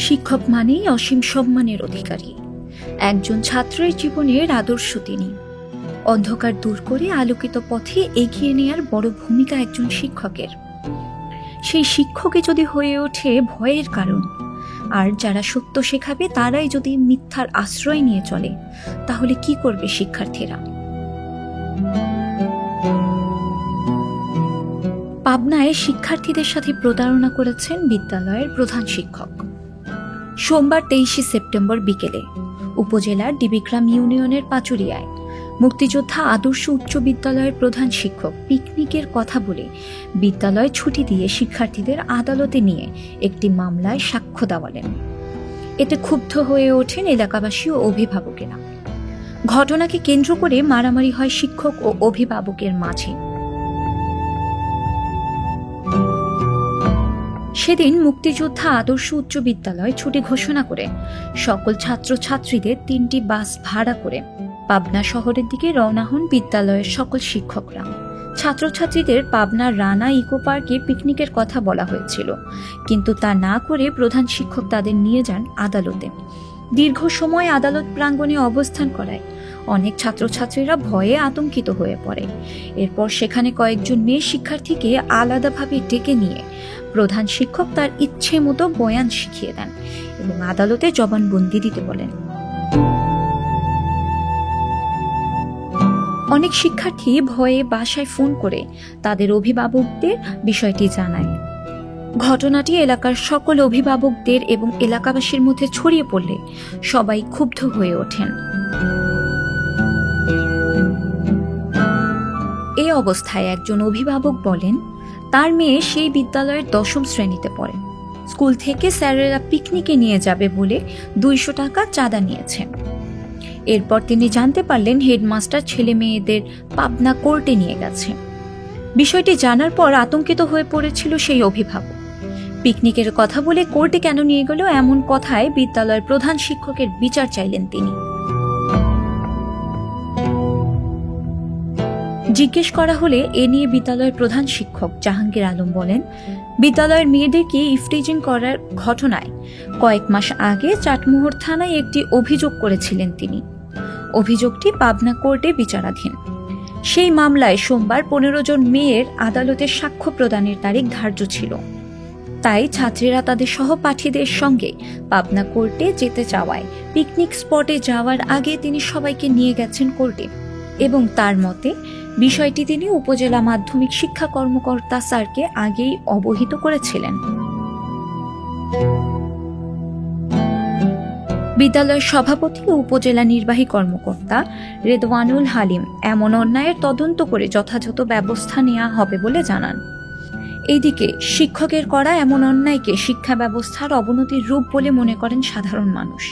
শিক্ষক মানেই অসীম সম্মানের অধিকারী। একজন ছাত্রের জীবনের আদর্শ তিনি। অন্ধকার দূর করে আলোকিত পথে এগিয়ে নেয়ার বড় ভূমিকা একজন শিক্ষকের। সেই শিক্ষকই যদি হয়ে ওঠে ভয়ের কারণ, আর যারা সত্য শেখাবে তারাই যদি মিথ্যার আশ্রয় নিয়ে চলে, তাহলে কি করবে শিক্ষার্থীরা? পাবনায় শিক্ষার্থীদের সাথে প্রতারণা করেছেন বিদ্যালয়ের প্রধান শিক্ষক। সোমবার 23 সেপ্টেম্বর বিকেলে উপজেলার ডিবিগ্রাম ইউনিয়নের পাচুরিয়ায় মুক্তিযোদ্ধা আদর্শ উচ্চ বিদ্যালয়ের প্রধান শিক্ষক পিকনিকের কথা বলে বিদ্যালয় ছুটি দিয়ে শিক্ষার্থীদের আদালতে নিয়ে একটি মামলায় সাক্ষ্য দেওয়ালেন। এতে ক্ষুব্ধ হয়ে ওঠেন এলাকাবাসী ও অভিভাবকেরা। ঘটনাকে কেন্দ্র করে মারামারি হয় শিক্ষক ও অভিভাবকের মাঝে। সেদিন মুক্তিযোদ্ধা আদর্শ উচ্চ বিদ্যালয় ছুটি ঘোষণা করে সকল ছাত্রছাত্রীদের 3টি বাস ভাড়া করে পাবনা শহরের দিকে রওনা হন বিদ্যালয়ের সকল শিক্ষকরা। ছাত্রছাত্রীদের পাবনার রানা ইকো পার্কে পিকনিকের কথা বলা হয়েছিল, কিন্তু তা না করে প্রধান শিক্ষক তাদের নিয়ে যান আদালতে। দীর্ঘ সময় আদালত প্রাঙ্গণে অবস্থান করায় অনেক ছাত্রছাত্রীরা ভয়ে আতঙ্কিত হয়ে পড়ে। এরপর সেখানে কয়েকজন মেয়ে শিক্ষার্থীকে আলাদাভাবে ডেকে নিয়ে প্রধান শিক্ষক তার ইচ্ছে মতো বয়ান শিখিয়ে দেন এবং আদালতে জবানবন্দি দিতে বলেন। অনেক শিক্ষার্থী ভয়ে বাসায় ফোন করে তাদের অভিভাবকদের বিষয়টি জানায়। ঘটনাটি এলাকার সকল অভিভাবকদের এবং এলাকাবাসীর মধ্যে ছড়িয়ে পড়লে সবাই ক্ষুব্ধ হয়ে ওঠেন। এই অবস্থায় একজন অভিভাবক বলেন, তার মেয়ে সেই বিদ্যালয়ের 10ম শ্রেণীতে পড়ে। স্কুল থেকে স্যারেরা পিকনিকে নিয়ে যাবে বলে 200 টাকা চাঁদা নিয়েছেন। এরপর তিনি জানতে পারলেন হেডমাস্টার ছেলে মেয়েদের পাবনা কোর্টে নিয়ে গেছে। বিষয়টি জানার পর আতঙ্কিত হয়ে পড়েছিল সেই অভিভাবক। পিকনিকের কথা বলে কোর্টে কেন নিয়ে গেল এমন কথায় বিদ্যালয়ের প্রধান শিক্ষকের বিচার চাইলেন তিনি। জিজ্ঞেস করা হলে এ নিয়ে বিদ্যালয়ের প্রধান শিক্ষক জাহাঙ্গীর আলম বলেন, বিদ্যালয়ের মেয়েদেরকে ইফটিজিং করার ঘটনায় কয়েক মাস আগে চাটমোহর থানায় একটি অভিযোগ করেছিলেন তিনি। অভিযোগটি পাবনা কোর্টে বিচারাধীন। সেই মামলায় সোমবার 15 জন মেয়ের আদালতে সাক্ষ্য প্রদানের তারিখ ধার্য ছিল। তাই ছাত্রীরা তাদের সহপাঠীদের সঙ্গে পাবনা কোর্টে যেতে চাওয়ায় পিকনিক স্পটে যাওয়ার আগে তিনি সবাইকে নিয়ে গেছেন কোর্টে এবং তার মতে বিষয়টি তিনি উপজেলা মাধ্যমিক শিক্ষা কর্মকর্তা স্যারকে আগেই অবহিত করেছিলেন। বিদ্যালয়ের সভাপতি ও উপজেলা নির্বাহী কর্মকর্তা রেদওয়ানুল হালিম এমন অন্যায়ের তদন্ত করে যথাযথ ব্যবস্থা নেওয়া হবে বলে জানান। এইদিকে শিক্ষকের করা এমন অন্যায়কে শিক্ষা ব্যবস্থার অবনতির রূপ বলে মনে করেন সাধারণ মানুষ।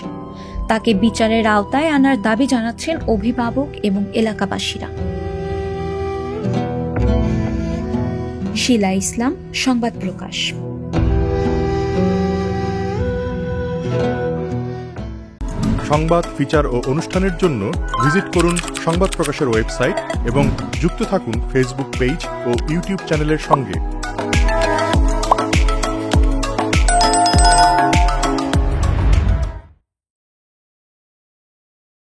তাকে বিচারের আওতায় আনার দাবি জানাচ্ছেন অভিভাবক এবং এলাকাবাসীরা। শিলা ইসলাম, সংবাদ প্রকাশ। সংবাদ, ফিচার ও অনুষ্ঠানের জন্য ভিজিট করুন সংবাদ প্রকাশের ওয়েবসাইট এবং যুক্ত থাকুন ফেসবুক পেজ ও ইউটিউব চ্যানেলের সঙ্গে।